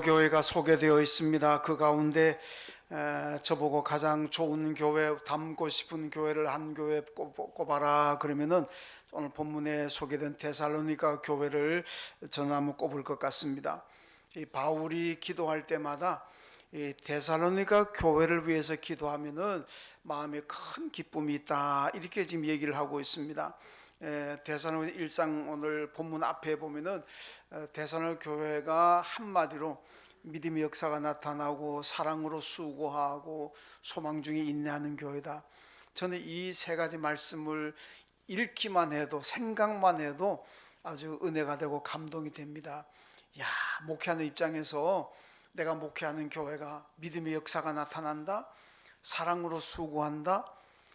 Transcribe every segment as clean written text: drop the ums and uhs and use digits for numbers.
교회가 소개되어 있습니다. 그 가운데 저보고 가장 좋은 교회, 닮고 싶은 교회를 한 교회 꼽아라 그러면은 오늘 본문에 소개된 데살로니가 교회를 저는 한번 꼽을 것 같습니다. 이 바울이 기도할 때마다 이 데살로니가 교회를 위해서 기도하면은 마음에 큰 기쁨이 있다, 이렇게 지금 얘기를 하고 있습니다. 데살로니가 1장 오늘 본문 앞에 보면은 데살로니가 교회가 한마디로 믿음의 역사가 나타나고 사랑으로 수고하고 소망 중에 인내하는 교회다. 저는 이 세 가지 말씀을 읽기만 해도, 생각만 해도 아주 은혜가 되고 감동이 됩니다. 야, 목회하는 입장에서 내가 목회하는 교회가 믿음의 역사가 나타난다, 사랑으로 수고한다,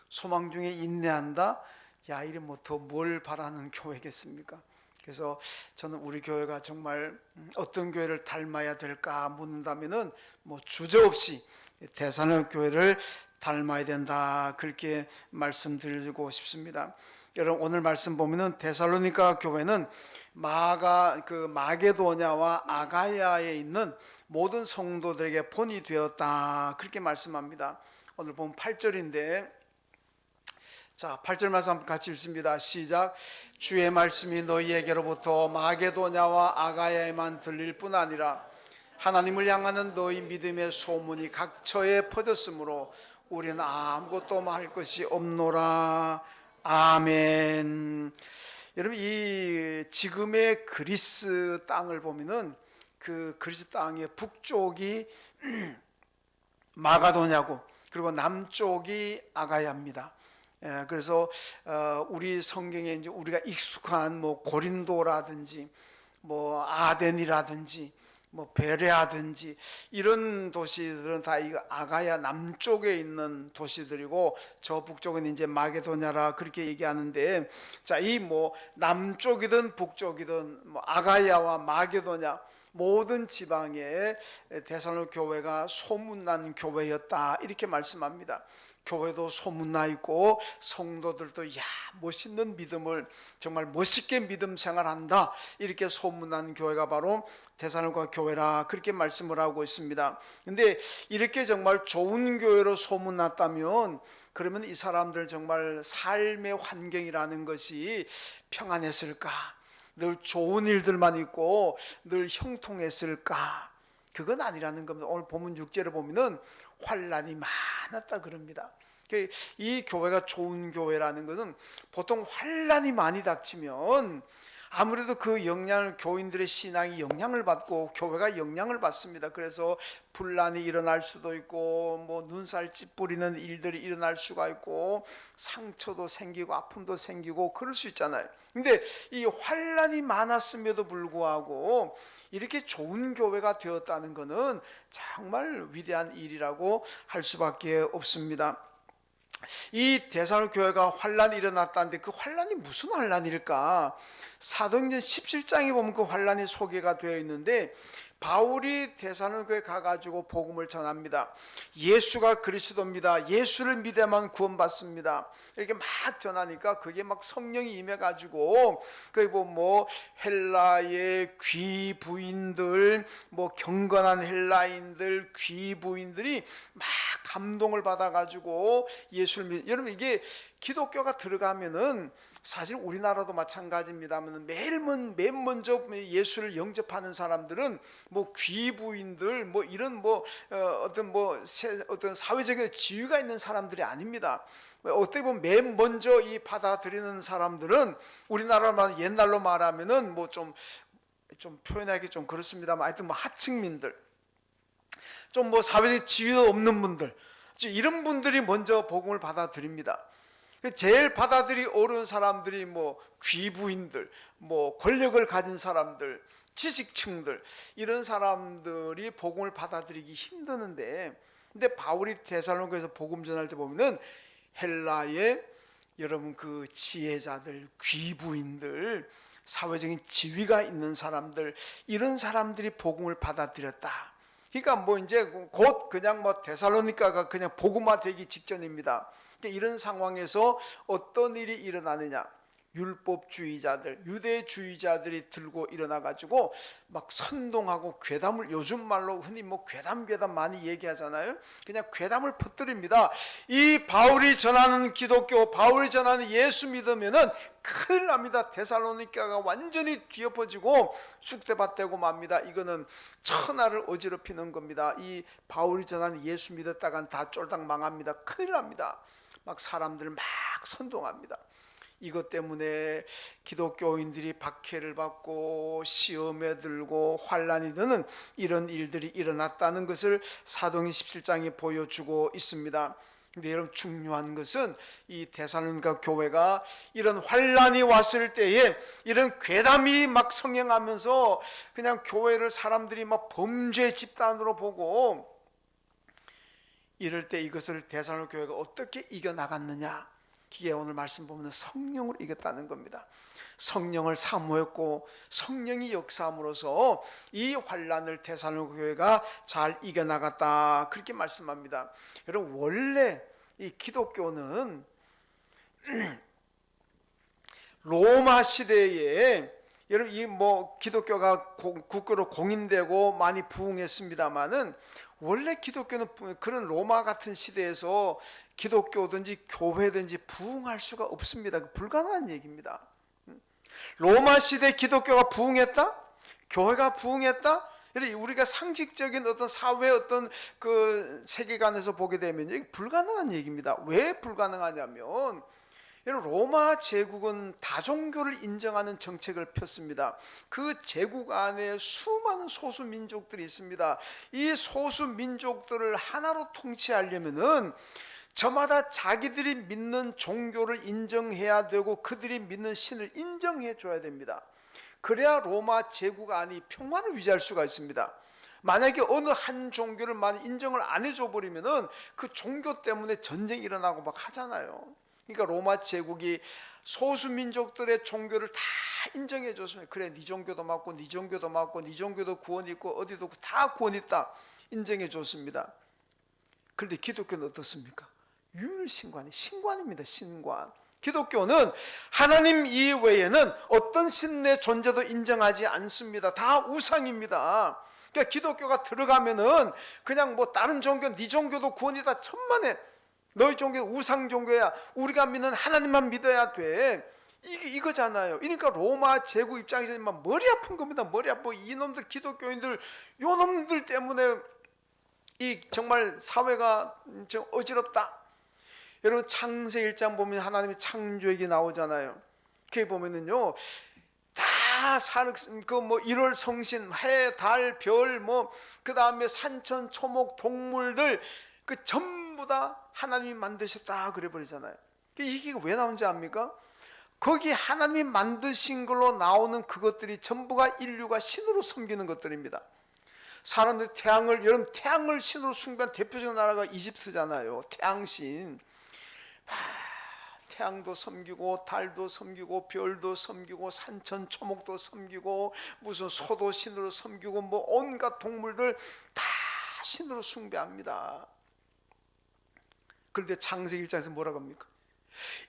소망 중에 인내한다. 야, 이래 뭐 더 뭘 바라는 교회겠습니까? 그래서 저는 우리 교회가 정말 어떤 교회를 닮아야 될까 묻는다면은 뭐 주저없이 데살로니가 교회를 닮아야 된다, 그렇게 말씀드리고 싶습니다. 여러분, 오늘 말씀 보면은 데살로니가 교회는 마게도냐와 아가야에 있는 모든 성도들에게 본이 되었다, 그렇게 말씀합니다. 오늘 보면 8절인데, 자, 8절 말씀 같이 읽습니다. 시작. 주의 말씀이 너희에게로부터 마게도냐와 아가야에만 들릴 뿐 아니라 하나님을 향하는 너희 믿음의 소문이 각처에 퍼졌으므로 우리는 아무것도 말 것이 없노라. 아멘. 여러분, 이 지금의 그리스 땅을 보면은 그 그리스 땅의 북쪽이 마가도냐고, 그리고 남쪽이 아가야입니다. 그래서 우리 성경에 이제 우리가 익숙한 뭐 고린도라든지 뭐 아덴이라든지 뭐 베레아든지 이런 도시들은 다 이 아가야 남쪽에 있는 도시들이고, 저 북쪽은 이제 마게도냐라 그렇게 얘기하는데, 자, 이 뭐 남쪽이든 북쪽이든 뭐 아가야와 마게도냐 모든 지방에 데살로니가 교회가 소문난 교회였다, 이렇게 말씀합니다. 교회도 소문나 있고 성도들도 야, 멋있는 믿음을, 정말 멋있게 믿음 생활한다, 이렇게 소문난 교회가 바로 데살로니가 교회라, 그렇게 말씀을 하고 있습니다. 근데 이렇게 정말 좋은 교회로 소문났다면 그러면 이 사람들 정말 삶의 환경이라는 것이 평안했을까? 늘 좋은 일들만 있고 늘 형통했을까? 그건 아니라는 겁니다. 오늘 본문 6절에 보면은 환난이 많았다 그럽니다. 이 교회가 좋은 교회라는 것은 보통 환난이 많이 닥치면 아무래도 그 영향을, 교인들의 신앙이 영향을 받고 교회가 영향을 받습니다. 그래서 분란이 일어날 수도 있고 뭐 눈살 찌푸리는 일들이 일어날 수가 있고 상처도 생기고 아픔도 생기고 그럴 수 있잖아요. 근데 이 환난이 많았음에도 불구하고 이렇게 좋은 교회가 되었다는 것은 정말 위대한 일이라고 할 수밖에 없습니다. 이 데살로니가 교회가 환란이 일어났다는데 그 환란이 무슨 환란일까? 사도행전 17장에 보면 그 환란이 소개가 되어 있는데, 바울이 데살로니가 교회에 가가지고 복음을 전합니다. 예수가 그리스도입니다. 예수를 믿어야만 구원받습니다. 이렇게 막 전하니까 그게 막 성령이 임해가지고 그리고 뭐 헬라의 귀부인들, 뭐 경건한 헬라인들, 귀부인들이 막 감동을 받아가지고 예수를 여러분, 이게 기독교가 들어가면은 사실 우리나라도 마찬가지입니다만 맨 먼저 예수를 영접하는 사람들은 뭐 귀부인들, 뭐 이런 뭐 어떤 사회적인 지위가 있는 사람들이 아닙니다. 어떻게 보면 맨 먼저 이 받아들이는 사람들은 우리나라 옛날로 말하면은 뭐 좀 표현하기 좀 그렇습니다만 하여튼 뭐 하층민들, 좀 뭐 사회적 지위도 없는 분들, 이런 분들이 먼저 복음을 받아들입니다. 제일 받아들이 어려운 사람들이 뭐 귀부인들, 뭐 권력을 가진 사람들, 지식층들, 이런 사람들이 복음을 받아들이기 힘드는데, 근데 바울이 데살로니가에서 복음 전할 때 보면은 헬라의 여러분 그 지혜자들, 귀부인들, 사회적인 지위가 있는 사람들, 이런 사람들이 복음을 받아들였다. 그러니까 뭐 이제 곧 그냥 뭐 데살로니가가 그냥 복음화 되기 직전입니다. 이런 상황에서 어떤 일이 일어나느냐? 율법주의자들, 유대주의자들이 들고 일어나 가지고 막 선동하고 괴담을, 요즘 말로 흔히 뭐 괴담 많이 얘기하잖아요. 그냥 괴담을 퍼뜨립니다. 이 바울이 전하는 기독교, 바울이 전하는 예수 믿으면은 큰일 납니다. 데살로니가가 완전히 뒤엎어지고 쑥대밭되고 맙니다. 이거는 천하를 어지럽히는 겁니다. 이 바울이 전하는 예수 믿었다간 다 쫄딱 망합니다. 큰일 납니다. 막 사람들을 막 선동합니다. 이것 때문에 기독교인들이 박해를 받고 시험에 들고 환난이 드는 이런 일들이 일어났다는 것을 사도행전 17장이 보여주고 있습니다. 근데 여러분, 중요한 것은 이 데살로니가 교회가 이런 환난이 왔을 때에 이런 괴담이 막 성행하면서 그냥 교회를 사람들이 막 범죄 집단으로 보고 이럴 때 이것을 데살로니가 교회가 어떻게 이겨나갔느냐, 이게 오늘 말씀 보면 성령으로 이겼다는 겁니다. 성령을 사모했고 성령이 역사함으로써 이 환난을 데살로니가 교회가 잘 이겨나갔다, 그렇게 말씀합니다. 여러분, 원래 이 기독교는 로마 시대에, 여러분 이 뭐 기독교가 국교로 공인되고 많이 부흥했습니다마는 원래 기독교는 그런 로마 같은 시대에서 기독교든지 교회든지 부흥할 수가 없습니다. 불가능한 얘기입니다. 로마 시대 기독교가 부흥했다? 교회가 부흥했다? 우리가 상식적인 어떤 사회 어떤 그 세계관에서 보게 되면 이게 불가능한 얘기입니다. 왜 불가능하냐면, 로마 제국은 다종교를 인정하는 정책을 폈습니다. 그 제국 안에 수많은 소수 민족들이 있습니다. 이 소수 민족들을 하나로 통치하려면은 저마다 자기들이 믿는 종교를 인정해야 되고 그들이 믿는 신을 인정해 줘야 됩니다. 그래야 로마 제국 안이 평화를 유지할 수가 있습니다. 만약에 어느 한 종교를 많이 인정을 안 해줘 버리면은 그 종교 때문에 전쟁이 일어나고 막 하잖아요. 그러니까 로마 제국이 소수 민족들의 종교를 다 인정해 줬으면, 그래 네 종교도 맞고 네 종교도 맞고 네 종교도 구원 있고 어디도 다 구원 있다 인정해 줬습니다. 그런데 기독교는 어떻습니까? 유일신관이 신관입니다. 신관. 기독교는 하나님 이외에는 어떤 신의 존재도 인정하지 않습니다. 다 우상입니다. 그러니까 기독교가 들어가면은 그냥 뭐 다른 종교, 네 종교도 구원이다 천만에, 너희 종교는 우상 종교야, 우리가 믿는 하나님만 믿어야 돼, 이거잖아요. 그러니까 로마 제국 입장에서 머리 아픈 겁니다. 머리 아프고 이놈들 기독교인들, 요놈들 때문에 이 정말 사회가 어지럽다. 여러분, 창세기 1장 보면 하나님의 창조얘기 나오잖아요. 거기 보면은요, 다 사는 그뭐 1월 성신, 해, 달, 별, 뭐 그 다음에 산천, 초목, 동물들, 그 전부 다 하나님이 만드셨다 그래 버리잖아요. 이게 왜 나온지 압니까? 거기 하나님이 만드신 걸로 나오는 그것들이 전부가 인류가 신으로 섬기는 것들입니다. 사람들이 태양을, 여러분 태양을 신으로 숭배한 대표적인 나라가 이집트잖아요. 태양신. 태양도 섬기고 달도 섬기고 별도 섬기고 산천 초목도 섬기고 무슨 소도 신으로 섬기고 뭐 온갖 동물들 다 신으로 숭배합니다. 그런데 창세기 1장에서 뭐라고 합니까?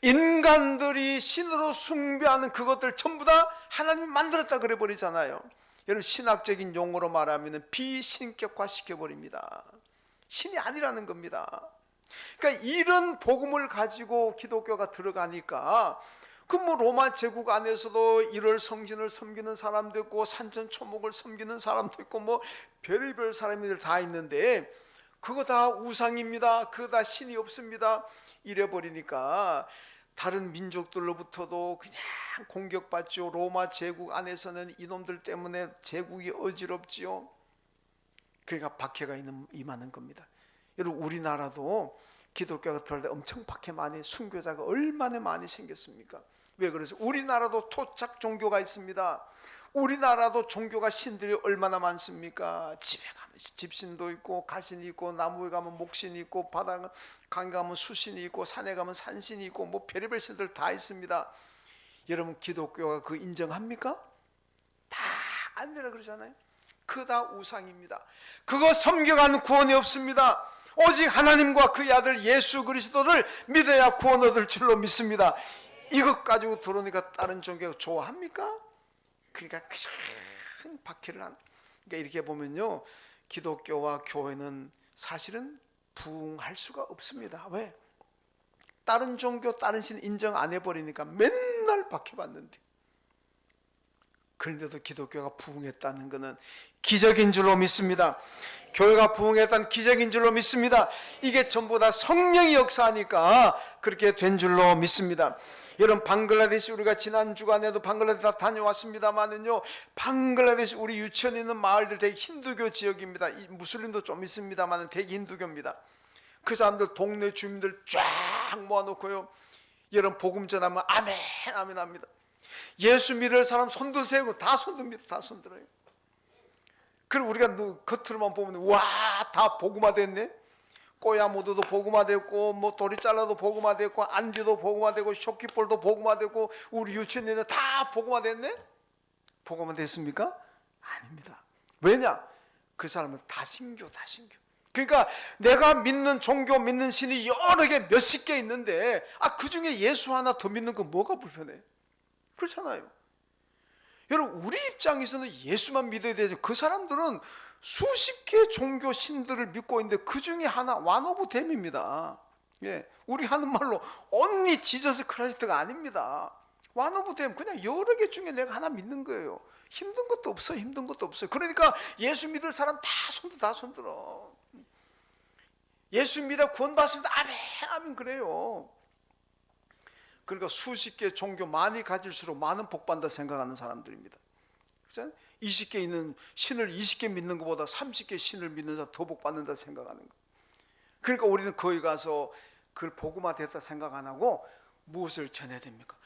인간들이 신으로 숭배하는 그것들 전부 다 하나님이 만들었다 그래 버리잖아요. 여러분, 신학적인 용어로 말하면 비신격화 시켜버립니다. 신이 아니라는 겁니다. 그러니까 이런 복음을 가지고 기독교가 들어가니까 그 뭐 로마 제국 안에서도 1월 성신을 섬기는 사람도 있고 산천 초목을 섬기는 사람도 있고 뭐 별의별 사람들 다 있는데 그거 다 우상입니다. 그거 다 신이 없습니다. 이래 버리니까 다른 민족들로부터도 그냥 공격받죠. 로마 제국 안에서는 이놈들 때문에 제국이 어지럽지요. 그러니까 박해가 임하는 겁니다. 여러분, 우리나라도 기독교가 들어갈 때 엄청 박해 많이, 순교자가 얼마나 많이 생겼습니까? 왜 그래서? 우리나라도 토착 종교가 있습니다. 우리나라도 종교가 신들이 얼마나 많습니까? 집에 가면 집신도 있고 가신이 있고 나무에 가면 목신이 있고 바다 강에 가면 수신이 있고 산에 가면 산신이 있고 뭐 별의별 신들 다 있습니다. 여러분, 기독교가 그 인정합니까? 다 안 되라 그러잖아요. 그거 다 우상입니다. 그거 섬겨가는 구원이 없습니다. 오직 하나님과 그의 아들 예수 그리스도를 믿어야 구원 얻을 줄로 믿습니다. 이것 가지고 들어오니까 다른 종교가 좋아합니까? 그러니까 큰 박해를 하는. 그러니까 이렇게 보면요, 기독교와 교회는 사실은 부흥할 수가 없습니다. 왜? 다른 종교, 다른 신 인정 안 해버리니까 맨날 박해받는데. 그런데도 기독교가 부흥했다는 것은 기적인 줄로 믿습니다. 교회가 부흥했다는 기적인 줄로 믿습니다. 이게 전부 다 성령이 역사하니까 그렇게 된 줄로 믿습니다. 여러분, 방글라데시, 우리가 지난 주간에도 방글라데시 다 다녀왔습니다만은요, 방글라데시 우리 유치원 있는 마을들 되게 힌두교 지역입니다. 무슬림도 좀 있습니다만은 되게 힌두교입니다. 그 사람들 동네 주민들 쫙 모아놓고요, 여러분 복음 전하면 아멘 아멘 합니다. 예수 믿을 사람 손도 세고 다 손듭니다. 다 손들어요. 그리고 우리가 겉으로만 보면 와, 다 복음화 됐네. 꼬야모드도 복음화 됐고, 뭐 도리잘라도 복음화 됐고, 안디도 복음화 되고, 쇼키볼도 복음화 됐고, 우리 유치원에는 다 복음화 됐네. 복음화 됐습니까? 아닙니다. 왜냐? 그 사람은 다신교. 그러니까 내가 믿는 종교, 믿는 신이 여러 개, 몇십 개 있는데, 그 중에 예수 하나 더 믿는 건 뭐가 불편해? 그렇잖아요. 여러분, 우리 입장에서는 예수만 믿어야 되죠. 그 사람들은 수십 개 종교 신들을 믿고 있는데 그 중에 하나 one of them입니다. 예, 우리 하는 말로 only Jesus Christ가 아닙니다. one of them, 그냥 여러 개 중에 내가 하나 믿는 거예요. 힘든 것도 없어요. 힘든 것도 없어요. 그러니까 예수 믿을 사람 다 손들어. 예수 믿어 구원받습니다. 아멘 아멘 그래요. 그러니까 수십 개 종교 많이 가질수록 많은 복 받는다 생각하는 사람들입니다. 그렇잖아요? 20개 있는 신을 20개 믿는 것보다 30개 신을 믿는 사람 더 복 받는다 생각하는 거. 그러니까 우리는 거기 가서 그걸 복음화 됐다 생각 안 하고 무엇을 전해야 됩니까?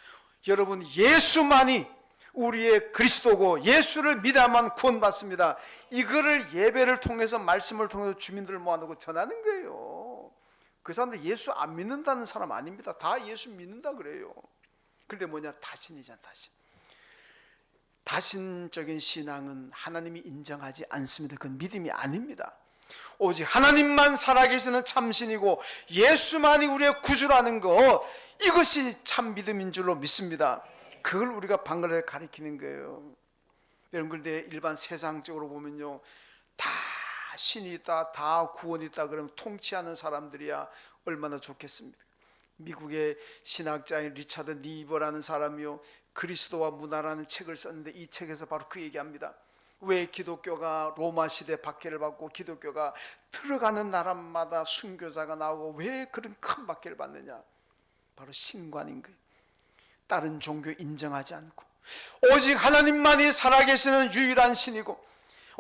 여러분, 예수만이 우리의 그리스도고 예수를 믿어야만 구원받습니다. 이거를 예배를 통해서, 말씀을 통해서 주민들을 모아놓고 전하는 거예요. 그 사람들 예수 안 믿는다는 사람 아닙니다. 다 예수 믿는다 그래요. 그런데 뭐냐? 다신이잖아. 다신적인 신앙은 하나님이 인정하지 않습니다. 그건 믿음이 아닙니다. 오직 하나님만 살아계시는 참신이고 예수만이 우리의 구주라는 것, 이것이 참 믿음인 줄로 믿습니다. 그걸 우리가 방글라데시를 가리키는 거예요. 여러분, 그런데 일반 세상적으로 보면요, 다 신이 있다, 다 구원이 있다 그러면 통치하는 사람들이야 얼마나 좋겠습니까? 미국의 신학자인 리차드 니버라는 사람이요, 그리스도와 문화라는 책을 썼는데 이 책에서 바로 그 얘기합니다. 왜 기독교가 로마 시대 박해를 받고 기독교가 들어가는 나라마다 순교자가 나오고 왜 그런 큰 박해를 받느냐? 바로 신관인 거예요. 다른 종교 인정하지 않고 오직 하나님만이 살아계시는 유일한 신이고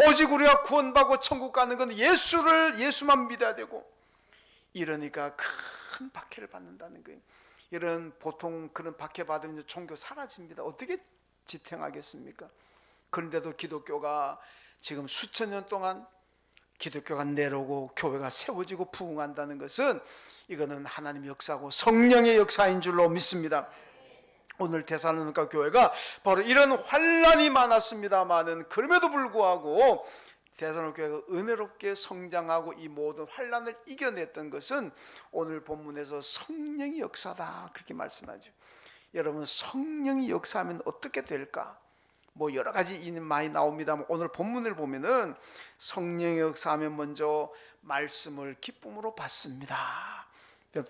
오직 우리가 구원받고 천국 가는 건 예수만 믿어야 되고, 이러니까 큰 박해를 받는다는 거예요. 이런 보통 그런 박해 받으면 종교 사라집니다. 어떻게 지탱하겠습니까? 그런데도 기독교가 지금 수천 년 동안 기독교가 내려오고 교회가 세워지고 부흥한다는 것은 이거는 하나님의 역사고 성령의 역사인 줄로 믿습니다. 오늘 데살로니가 교회가 바로 이런 환난이 많았습니다만은 그럼에도 불구하고 데살로니가 교회가 은혜롭게 성장하고 이 모든 환난을 이겨냈던 것은 오늘 본문에서 성령의 역사다, 그렇게 말씀하죠. 여러분, 성령이 역사하면 어떻게 될까? 뭐 여러 가지 많이 나옵니다만 오늘 본문을 보면은 성령의 역사하면 먼저 말씀을 기쁨으로 받습니다.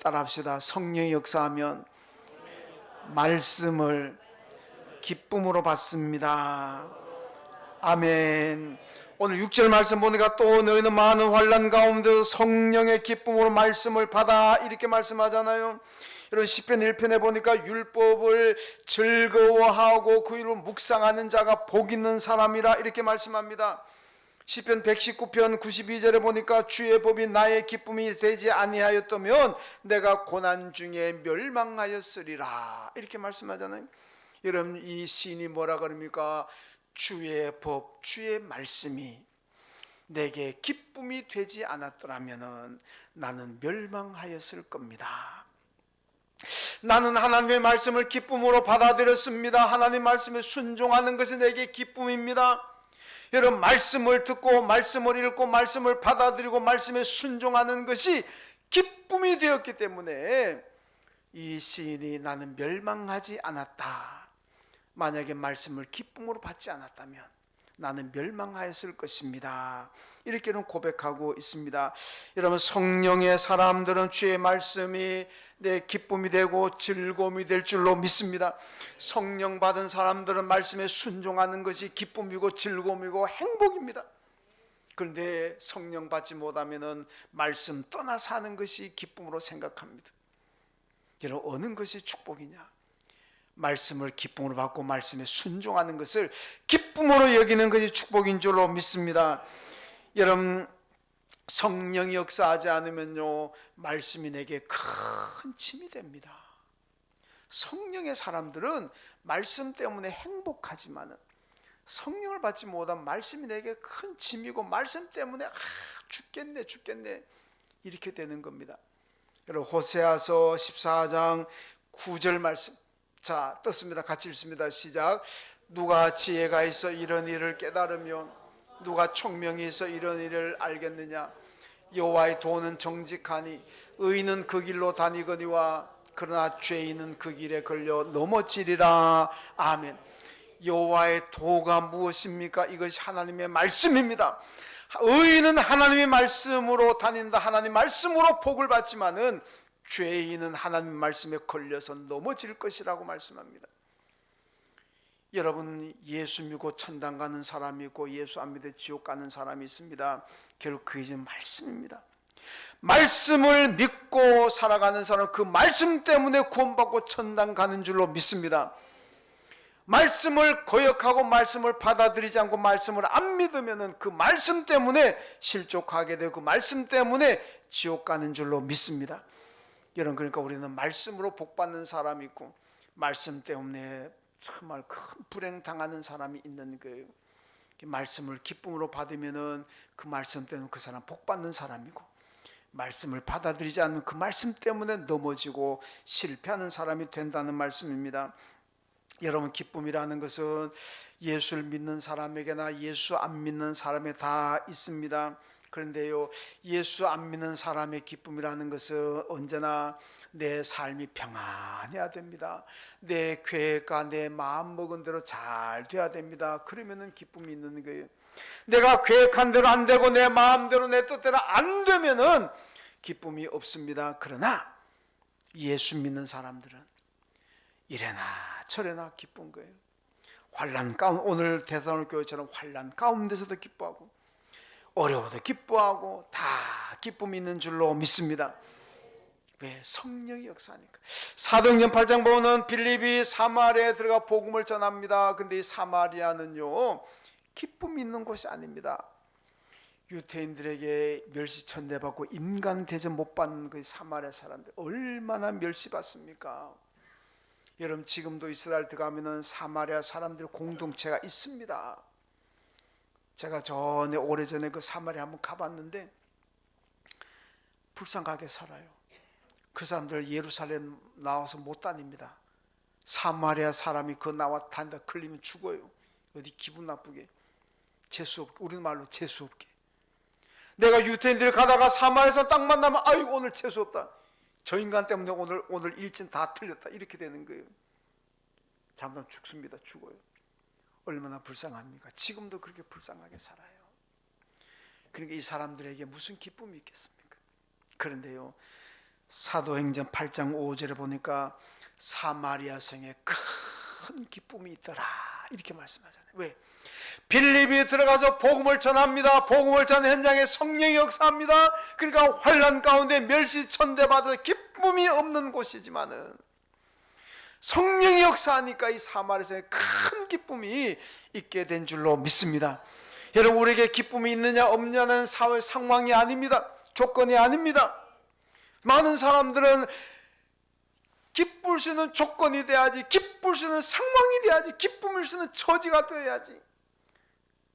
따라합시다. 성령의 역사하면 말씀을 기쁨으로 받습니다. 아멘. 오늘 6절 말씀 보니까 또 너희는 많은 환난 가운데 성령의 기쁨으로 말씀을 받아, 이렇게 말씀하잖아요. 이런 시편 1편에 보니까 율법을 즐거워하고 그 일로 묵상하는 자가 복 있는 사람이라, 이렇게 말씀합니다. 시편 119편 92절에 보니까 주의 법이 나의 기쁨이 되지 아니하였다면 내가 고난 중에 멸망하였으리라, 이렇게 말씀하잖아요. 여러분, 이 시인이 뭐라 그럽니까? 주의 법, 주의 말씀이 내게 기쁨이 되지 않았더라면 나는 멸망하였을 겁니다. 나는 하나님의 말씀을 기쁨으로 받아들였습니다. 하나님의 말씀에 순종하는 것이 내게 기쁨입니다. 여러분, 말씀을 듣고 말씀을 읽고 말씀을 받아들이고 말씀에 순종하는 것이 기쁨이 되었기 때문에 이 시인이 나는 멸망하지 않았다. 만약에 말씀을 기쁨으로 받지 않았다면 나는 멸망하였을 것입니다. 이렇게는 고백하고 있습니다. 여러분, 성령의 사람들은 주의 말씀이 내 기쁨이 되고 즐거움이 될 줄로 믿습니다. 성령 받은 사람들은 말씀에 순종하는 것이 기쁨이고 즐거움이고 행복입니다. 그런데 성령 받지 못하면 말씀 떠나 사는 것이 기쁨으로 생각합니다. 여러분, 어느 것이 축복이냐? 말씀을 기쁨으로 받고 말씀에 순종하는 것을 기쁨으로 여기는 것이 축복인 줄로 믿습니다. 여러분, 성령이 역사하지 않으면요, 말씀이 내게 큰 짐이 됩니다. 성령의 사람들은 말씀 때문에 행복하지만 성령을 받지 못한 말씀이 내게 큰 짐이고 말씀 때문에 죽겠네 이렇게 되는 겁니다. 여러분, 호세아서 14장 9절 말씀, 자, 떴습니다. 같이 읽습니다. 시작. 누가 지혜가 있어 이런 일을 깨달으며 누가 총명이 있어 이런 일을 알겠느냐? 여호와의 도는 정직하니 의인은 그 길로 다니거니와 그러나 죄인은 그 길에 걸려 넘어지리라. 아멘. 여호와의 도가 무엇입니까? 이것이 하나님의 말씀입니다. 의인은 하나님의 말씀으로 다닌다. 하나님 말씀으로 복을 받지만은 죄인은 하나님 말씀에 걸려서 넘어질 것이라고 말씀합니다. 여러분, 예수 믿고 천당 가는 사람이 있고 예수 안 믿어 지옥 가는 사람이 있습니다. 결국 그게 말씀입니다. 말씀을 믿고 살아가는 사람은 그 말씀 때문에 구원받고 천당 가는 줄로 믿습니다. 말씀을 거역하고 말씀을 받아들이지 않고 말씀을 안 믿으면 그 말씀 때문에 실족하게 되고 그 말씀 때문에 지옥 가는 줄로 믿습니다. 여러분, 그러니까 우리는 말씀으로 복받는 사람이 있고 말씀 때문에 정말 큰 불행 당하는 사람이 있는 거예요. 말씀을 기쁨으로 받으면은 그 말씀 때문에 그 사람 복받는 사람이고, 말씀을 받아들이지 않으면 그 말씀 때문에 넘어지고 실패하는 사람이 된다는 말씀입니다. 여러분, 기쁨이라는 것은 예수를 믿는 사람에게나 예수 안 믿는 사람에 다 있습니다. 그런데요, 예수 안 믿는 사람의 기쁨이라는 것은 언제나 내 삶이 평안해야 됩니다. 내 계획과 내 마음 먹은 대로 잘 돼야 됩니다. 그러면은 기쁨이 있는 거예요. 내가 계획한 대로 안 되고 내 마음대로 내 뜻대로 안 되면은 기쁨이 없습니다. 그러나 예수 믿는 사람들은 이래나 저래나 기쁜 거예요. 환난 가운데, 오늘 데살로니가 교회처럼 환난 가운데서도 기뻐하고 어려워도 기뻐하고 다 기쁨이 있는 줄로 믿습니다. 왜? 성령이 역사하니까. 사도행전 8장 보면 빌립이 사마리아에 들어가 복음을 전합니다. 근데 이 사마리아는요, 기쁨이 있는 곳이 아닙니다. 유태인들에게 멸시천대받고 인간 대접 못 받는 그 사마리아 사람들 얼마나 멸시받습니까? 여러분, 지금도 이스라엘 들어가면은 사마리아 사람들 공동체가 있습니다. 제가 전에 오래전에 그 사마리아 한번 가봤는데 불쌍하게 살아요. 그 사람들 예루살렘 나와서 못 다닙니다. 사마리아 사람이 그 나와 다니다 걸리면 죽어요. 어디 기분 나쁘게, 재수없게, 우리 말로 재수없게. 내가 유태인들 가다가 사마리아에서 딱 만나면 아이고 오늘 재수없다, 저 인간 때문에 오늘 일진 다 틀렸다, 이렇게 되는 거예요. 잠깐 죽습니다. 죽어요. 얼마나 불쌍합니까? 지금도 그렇게 불쌍하게 살아요. 그러니까 이 사람들에게 무슨 기쁨이 있겠습니까? 그런데요, 사도행전 8장 5절에 보니까 사마리아 성에 큰 기쁨이 있더라, 이렇게 말씀하잖아요. 왜? 빌립이 들어가서 복음을 전합니다. 복음을 전하는 현장에 성령이 역사합니다. 그러니까 환난 가운데 멸시천대받아서 기쁨이 없는 곳이지만은 성령이 역사하니까 이 사마리아에 큰 기쁨이 있게 된 줄로 믿습니다. 여러분, 우리에게 기쁨이 있느냐 없느냐는 사회 상황이 아닙니다. 조건이 아닙니다. 많은 사람들은 기쁠 수 있는 조건이 돼야지, 기쁠 수 있는 상황이 돼야지, 기쁨일 수 있는 처지가 되어야지.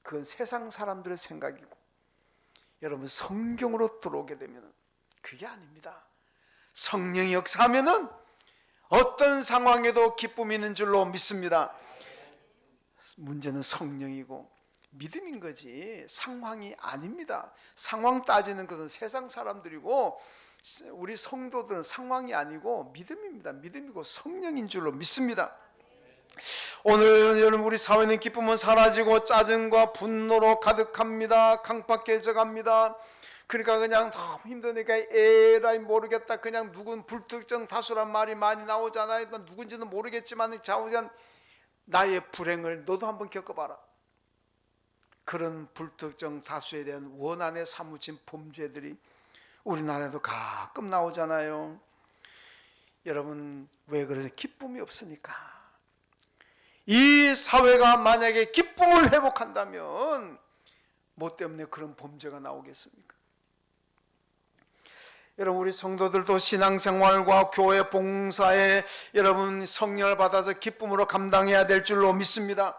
그건 세상 사람들의 생각이고, 여러분, 성경으로 들어오게 되면 그게 아닙니다. 성령이 역사하면은 어떤 상황에도 기쁨이 있는 줄로 믿습니다. 문제는 성령이고 믿음인 거지 상황이 아닙니다. 상황 따지는 것은 세상 사람들이고 우리 성도들은 상황이 아니고 믿음입니다. 믿음이고 성령인 줄로 믿습니다. 오늘 여러분 우리 사회는 기쁨은 사라지고 짜증과 분노로 가득합니다. 강팍해져갑니다. 그러니까 그냥 너무 힘드니까 에라이 모르겠다. 그냥 누군 불특정 다수란 말이 많이 나오잖아요. 누군지는 모르겠지만 좌우간 나의 불행을 너도 한번 겪어봐라. 그런 불특정 다수에 대한 원한에 사무친 범죄들이 우리나라에도 가끔 나오잖아요. 여러분 왜 그래서 기쁨이 없으니까. 이 사회가 만약에 기쁨을 회복한다면 뭐 때문에 그런 범죄가 나오겠습니까? 여러분 우리 성도들도 신앙생활과 교회 봉사에 여러분 성령을 받아서 기쁨으로 감당해야 될 줄로 믿습니다.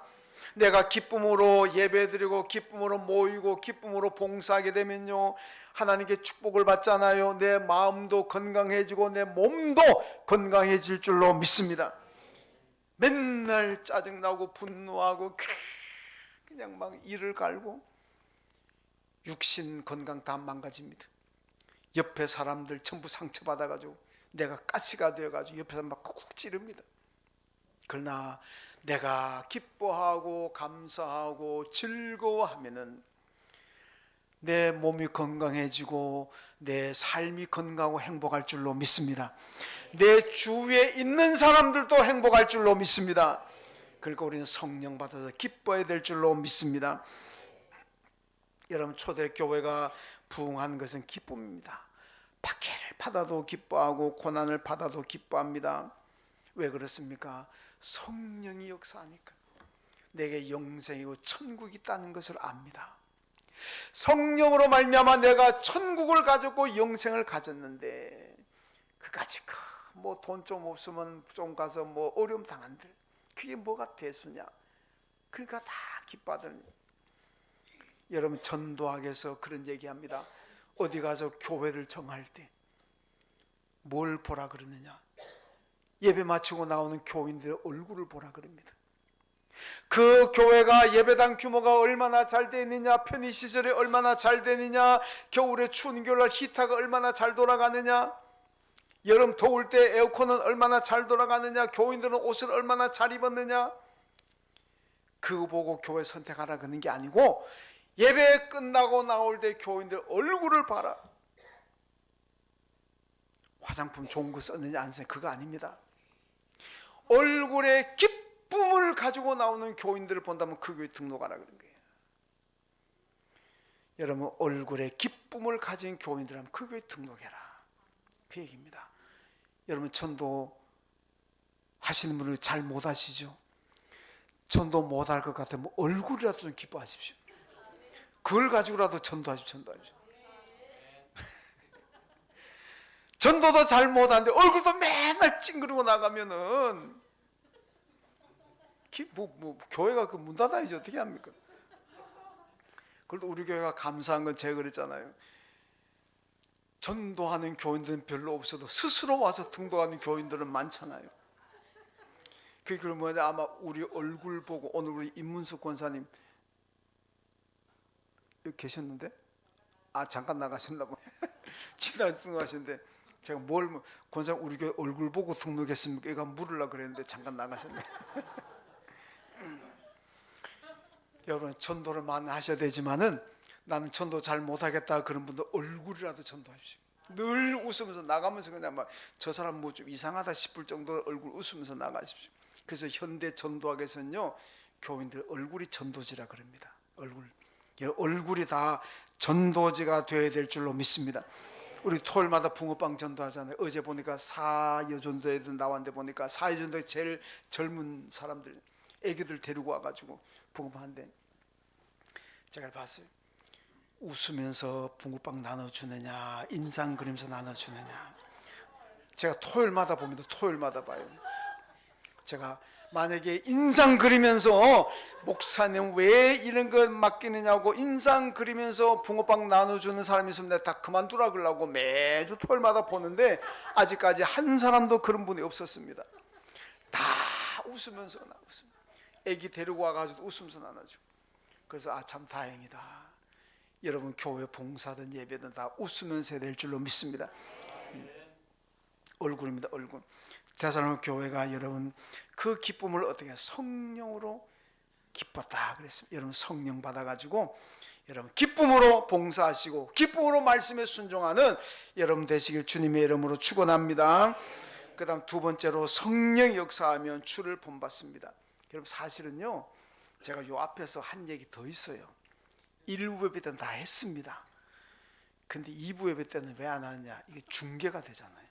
내가 기쁨으로 예배드리고 기쁨으로 모이고 기쁨으로 봉사하게 되면요 하나님께 축복을 받잖아요. 내 마음도 건강해지고 내 몸도 건강해질 줄로 믿습니다. 맨날 짜증나고 분노하고 그냥 막 이를 갈고 육신 건강 다 망가집니다. 옆에 사람들 전부 상처받아가지고 내가 가시가 되어가지고 옆에 사람 막 쿡쿡 찌릅니다. 그러나 내가 기뻐하고 감사하고 즐거워하면은 내 몸이 건강해지고 내 삶이 건강하고 행복할 줄로 믿습니다. 내 주위에 있는 사람들도 행복할 줄로 믿습니다. 그러니까 우리는 성령 받아서 기뻐해야 될 줄로 믿습니다. 여러분 초대교회가 부흥한 것은 기쁨입니다. 박해를 받아도 기뻐하고 고난을 받아도 기뻐합니다. 왜 그렇습니까? 성령이 역사하니까. 내게 영생이고 천국이 있다는 것을 압니다. 성령으로 말미암아 내가 천국을 가졌고 영생을 가졌는데 그까지 뭐 돈 좀 없으면 좀 가서 뭐 어려움 당한들 그게 뭐가 대수냐. 그러니까 다 기뻐하더니 여러분 전도학에서 그런 얘기합니다. 어디 가서 교회를 정할 때 뭘 보라 그러느냐. 예배 마치고 나오는 교인들의 얼굴을 보라 그럽니다. 그 교회가 예배당 규모가 얼마나 잘 되느냐, 편의시설이 얼마나 잘 되느냐, 겨울에 추운 겨울날 히터가 얼마나 잘 돌아가느냐, 여름 더울 때 에어컨은 얼마나 잘 돌아가느냐, 교인들은 옷을 얼마나 잘 입었느냐, 그거 보고 교회 선택하라 그러는 게 아니고 예배 끝나고 나올 때 교인들 얼굴을 봐라. 화장품 좋은 거 썼느냐 안 썼느냐 그거 아닙니다. 얼굴에 기쁨을 가지고 나오는 교인들을 본다면 그 교회 등록하라 그런 거예요. 여러분 얼굴에 기쁨을 가진 교인들하면 그 교회 등록해라 그 얘기입니다. 여러분 전도 하시는 분들 잘 못하시죠? 전도 못할 것 같으면 얼굴이라도 좀 기뻐하십시오. 그걸 가지고라도 전도하십시오. 전도도 잘 못하는데 얼굴도 맨날 찡그리고 나가면은 교회가 그 문 닫아야지 어떻게 합니까? 그래도 우리 교회가 감사한 건 제가 그랬잖아요. 전도하는 교인들은 별로 없어도 스스로 와서 등록하는 교인들은 많잖아요. 그게 뭐냐 아마 우리 얼굴 보고 오늘 우리 임문숙 권사님 여기 계셨는데 잠깐 나가셨나 봐요. 지난 등록하셨는데 제가 권사님 우리 교회 얼굴 보고 등록했습니까? 이거 물으려고 그랬는데 잠깐 나가셨네. 여러분 전도를 많이 하셔야 되지만은 나는 전도 잘 못하겠다 그런 분들 얼굴이라도 전도하십시오. 늘 웃으면서 나가면서 그냥 막 저 사람 뭐 좀 이상하다 싶을 정도로 얼굴 웃으면서 나가십시오. 그래서 현대 전도학에서는요 교인들 얼굴이 전도지라 그럽니다. 얼굴이 다 전도지가 되어야 될 줄로 믿습니다. 우리 토요일마다 붕어빵 전도하잖아요. 어제 보니까 사여전도에도 나왔는데 보니까 사여전도에 제일 젊은 사람들 애기들 데리고 와가지고 붕어빵한데 제가 봤어요. 웃으면서 붕어빵 나눠주느냐 인상 그리면서 나눠주느냐. 제가 토요일마다 봅니다. 토요일마다 봐요. 제가 만약에 인상 그리면서 목사님 왜 이런 거 맡기느냐고 인상 그리면서 붕어빵 나눠주는 사람이 있으면 내가 다 그만두라 그러려고 매주 토요일마다 보는데 아직까지 한 사람도 그런 분이 없었습니다. 다 웃으면서 나웃습니다. 애기 데리고 와가지고 웃으면서 나눠주고. 그래서 참 다행이다. 여러분 교회 봉사든 예배든 다 웃으면서 해야 될 줄로 믿습니다. 얼굴입니다. 얼굴. 데살로니가 교회가 여러분 그 기쁨을 어떻게 성령으로 기뻤다 그랬습니다. 여러분 성령 받아가지고 여러분 기쁨으로 봉사하시고 기쁨으로 말씀에 순종하는 여러분 되시길 주님의 이름으로 축원합니다. 그 다음 두 번째로 성령 역사하면 주를 본받습니다. 여러분 사실은요 제가 요 앞에서 한 얘기 더 있어요. 1부 예배 때는 다 했습니다. 근데 2부 예배 때는 왜 안 하느냐, 이게 중계가 되잖아요.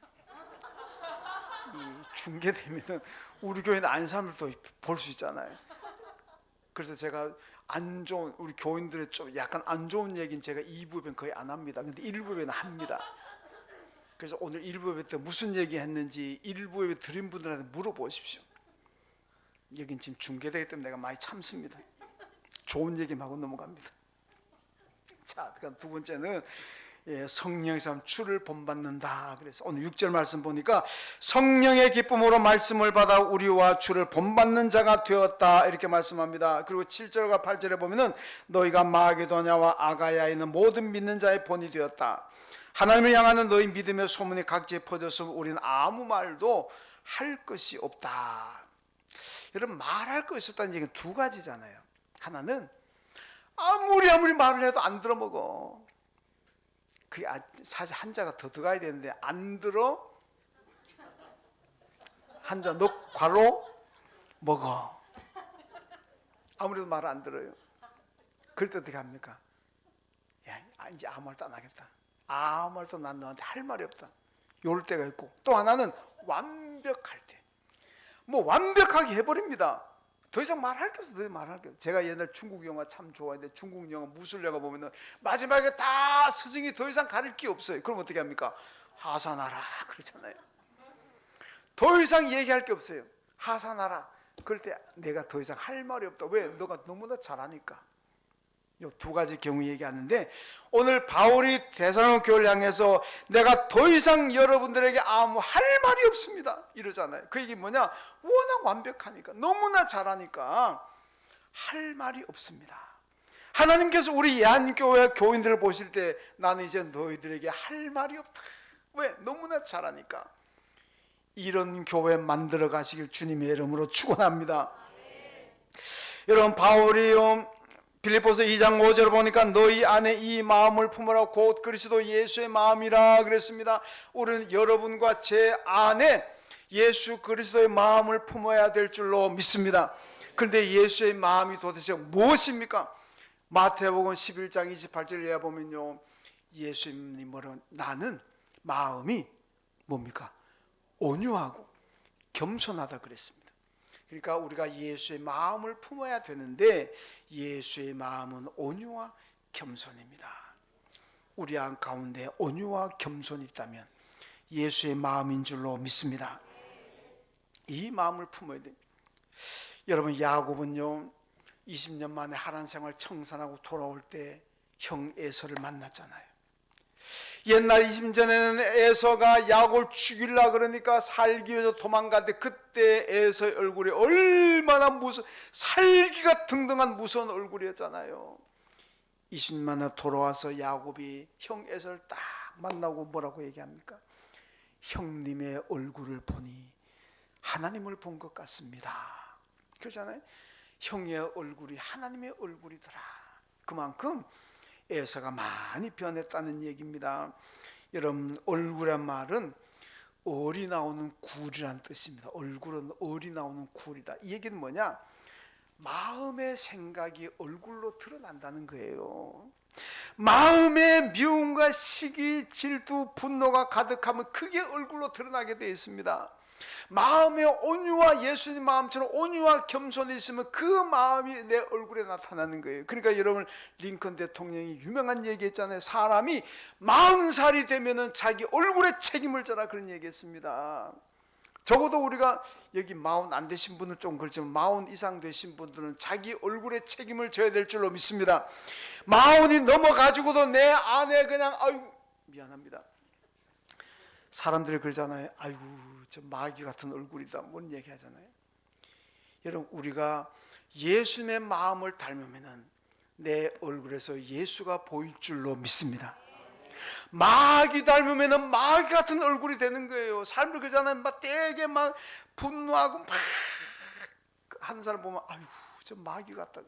이 중계되면은 우리 교회는 아닌 사람들도 볼 수 있잖아요. 그래서 제가 안 좋은 우리 교인들의 좀 약간 안 좋은 얘기는 제가 2부 예배는 거의 안 합니다. 근데 1부 예배는 합니다. 그래서 오늘 1부 예배 때 무슨 얘기 했는지 1부 예배 드린 분들한테 물어보십시오. 여긴 지금 중계되기 때문에 내가 많이 참습니다. 좋은 얘기만 하고 넘어갑니다. 자, 그다음 두 번째는 성령에서 주를 본받는다. 그래서 오늘 6절 말씀 보니까 성령의 기쁨으로 말씀을 받아 우리와 주를 본받는 자가 되었다 이렇게 말씀합니다. 그리고 7절과 8절에 보면은 너희가 마게도냐와 아가야에 있는 모든 믿는 자의 본이 되었다. 하나님을 향하는 너희 믿음의 소문이 각지에 퍼져서 우리는 아무 말도 할 것이 없다. 여러분 말할 것이 없다는 얘기는 두 가지잖아요. 하나는 아무리 말을 해도 안 들어먹어. 그게 사실 한자가 더 들어가야 되는데 안 들어 한자 넣고 괄호 먹어. 아무래도 말을 안 들어요. 그럴 때 어떻게 합니까? 야, 이제 아무 말도 안 하겠다. 아무 말도 난 너한테 할 말이 없다. 이럴 때가 있고 또 하나는 완벽할 때 뭐 완벽하게 해버립니다. 더 이상 말할 게 없어. 더 이상 말할 게 없어. 제가 옛날 중국 영화 참 좋아했는데 중국 영화 무술 영화 보면은 마지막에 다 스승이 더 이상 가릴 게 없어요. 그럼 어떻게 합니까? 하산하라 그러잖아요. 더 이상 얘기할 게 없어요. 하산하라. 그럴 때 내가 더 이상 할 말이 없다. 왜? 너가 너무나 잘하니까. 이 두 가지 경우 얘기하는데 오늘 바울이 데살로니가 교회를 향해서 내가 더 이상 여러분들에게 아무 할 말이 없습니다 이러잖아요. 그 얘기 뭐냐? 워낙 완벽하니까 너무나 잘하니까 할 말이 없습니다. 하나님께서 우리 예한교회 교인들을 보실 때 나는 이제 너희들에게 할 말이 없다. 왜? 너무나 잘하니까. 이런 교회 만들어 가시길 주님의 이름으로 축원합니다. 여러분 바울이요 빌립보서 2장 5절을 보니까 너희 안에 이 마음을 품으라 곧 그리스도 예수의 마음이라 그랬습니다. 우리는 여러분과 제 안에 예수 그리스도의 마음을 품어야 될 줄로 믿습니다. 그런데 예수의 마음이 도대체 무엇입니까? 마태복음 11장 28절에 이하 보면요 예수님이 뭐라고 나는 마음이 뭡니까? 온유하고 겸손하다 그랬습니다. 그러니까 우리가 예수의 마음을 품어야 되는데 예수의 마음은 온유와 겸손입니다. 우리 안 가운데 온유와 겸손이 있다면 예수의 마음인 줄로 믿습니다. 이 마음을 품어야 돼요. 여러분 야곱은요 20년 만에 하란 생활 청산하고 돌아올 때 형 에서를 만났잖아요. 옛날 20년 전에는 에서가 야곱을 죽이려고 그러니까 살기 위해서 도망갔는데 그때 에서의 얼굴이 얼마나 살기가 등등한 무서운 얼굴이었잖아요. 20년 만에 돌아와서 야곱이 형 에서를 딱 만나고 뭐라고 얘기합니까? 형님의 얼굴을 보니 하나님을 본 것 같습니다. 그러잖아요. 형의 얼굴이 하나님의 얼굴이더라. 그만큼 에서가 많이 변했다는 얘기입니다. 여러분 얼굴이란 말은 얼이 나오는 굴이란 뜻입니다. 얼굴은 얼이 나오는 굴이다. 이 얘기는 뭐냐? 마음의 생각이 얼굴로 드러난다는 거예요. 마음의 미움과 시기, 질투, 분노가 가득하면 그게 얼굴로 드러나게 되어 있습니다. 마음의 온유와 예수님 마음처럼 온유와 겸손이 있으면 그 마음이 내 얼굴에 나타나는 거예요. 그러니까 여러분 링컨 대통령이 유명한 얘기했잖아요. 사람이 40살이 되면은 자기 얼굴에 책임을 져라 그런 얘기했습니다. 적어도 우리가 여기 40 안 되신 분은 좀 그렇지만 40 이상 되신 분들은 자기 얼굴에 책임을 져야 될 줄로 믿습니다. 40이 넘어가지고도 내 안에 그냥 아유 미안합니다. 사람들이 그러잖아요. 아이고 저 마귀 같은 얼굴이다 뭔 얘기하잖아요. 여러분 우리가 예수님의 마음을 닮으면은 내 얼굴에서 예수가 보일 줄로 믿습니다. 마귀 닮으면 마귀 같은 얼굴이 되는 거예요. 삶을 그러잖아요. 막 되게 막 분노하고 막 하는 사람 보면 아유 저 마귀 같다.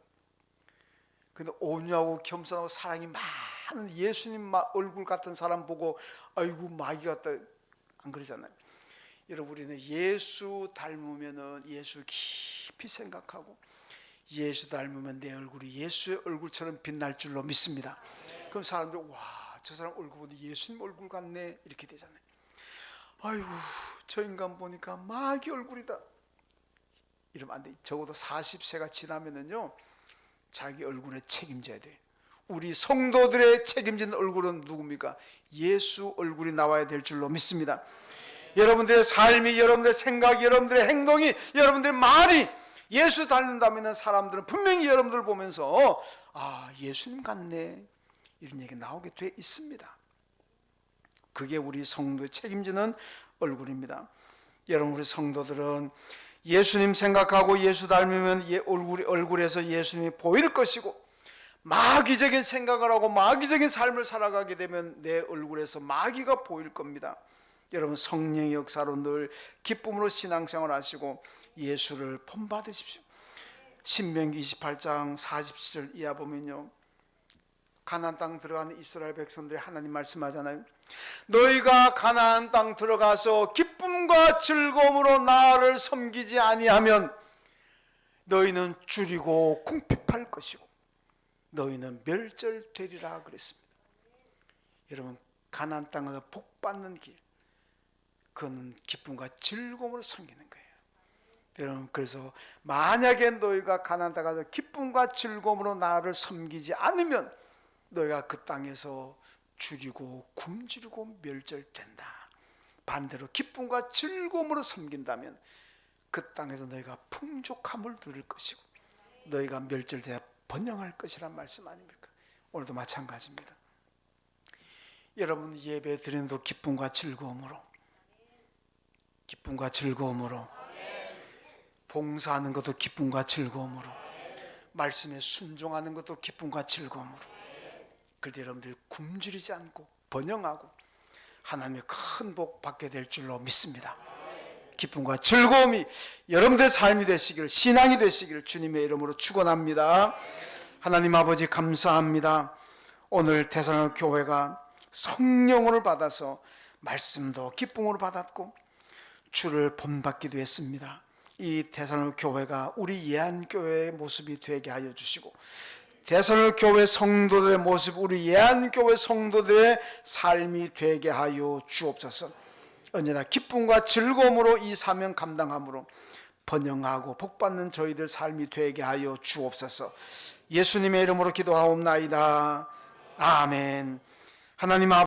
근데 온유하고 겸손하고 사랑이 많은 예수님 얼굴 같은 사람 보고 아이고 마귀 같다 안 그러잖아요. 여러분 우리는 예수 닮으면은 예수 깊이 생각하고 예수 닮으면 내 얼굴이 예수의 얼굴처럼 빛날 줄로 믿습니다. 그럼 사람들 와 저 사람 얼굴 보니 예수님 얼굴 같네 이렇게 되잖아요. 아이고 저 인간 보니까 마귀 얼굴이다 이러면 안 돼. 적어도 40세가 지나면은요 자기 얼굴에 책임져야 돼. 우리 성도들의 책임지는 얼굴은 누굽니까? 예수 얼굴이 나와야 될 줄로 믿습니다. 여러분들의 삶이, 여러분들의 생각이, 여러분들의 행동이, 여러분들의 말이 예수 닮는다면 사람들은 분명히 여러분들 보면서 아 예수님 같네 이런 얘기 나오게 돼 있습니다. 그게 우리 성도의 책임지는 얼굴입니다. 여러분 우리 성도들은 예수님 생각하고 예수 닮으면 얼굴에서 예수님이 보일 것이고 마귀적인 생각을 하고 마귀적인 삶을 살아가게 되면 내 얼굴에서 마귀가 보일 겁니다. 여러분 성령의 역사로 늘 기쁨으로 신앙생활 하시고 예수를 본받으십시오. 신명기 28장 40절 이하 보면요 가나안 땅 들어가는 이스라엘 백성들이 하나님 말씀하잖아요. 너희가 가나안 땅 들어가서 기쁨과 즐거움으로 나를 섬기지 아니하면 너희는 줄이고 궁핍할 것이고 너희는 멸절되리라 그랬습니다. 여러분 가나안 땅에서 복받는 길 그건 기쁨과 즐거움으로 섬기는 거예요. 여러분 그래서 만약에 너희가 가나안 땅에 가서 기쁨과 즐거움으로 나를 섬기지 않으면 너희가 그 땅에서 죽이고 굶주리고 멸절된다. 반대로 기쁨과 즐거움으로 섬긴다면 그 땅에서 너희가 풍족함을 누릴 것이고 너희가 멸절되어 번영할 것이란 말씀 아닙니까? 오늘도 마찬가지입니다. 여러분 예배 드리는 도 기쁨과 즐거움으로 봉사하는 것도 기쁨과 즐거움으로 말씀에 순종하는 것도 기쁨과 즐거움으로 그럴 때 여러분들이 굶주리지 않고 번영하고 하나님의 큰 복 받게 될 줄로 믿습니다. 기쁨과 즐거움이 여러분들의 삶이 되시기를 신앙이 되시기를 주님의 이름으로 축원합니다. 하나님 아버지 감사합니다. 오늘 데살로니가 교회가 성령을 받아서 말씀도 기쁨으로 받았고 주를 본받기도 했습니다. 이 데살로니가 교회가 우리 예안교회의 모습이 되게 하여 주시고 데살로니가 교회 성도들의 모습 우리 예안교회 성도들의 삶이 되게 하여 주옵소서. 언제나 기쁨과 즐거움으로 이 사명 감당함으로 번영하고 복받는 저희들 삶이 되게 하여 주옵소서. 예수님의 이름으로 기도하옵나이다. 아멘. 하나님 아버지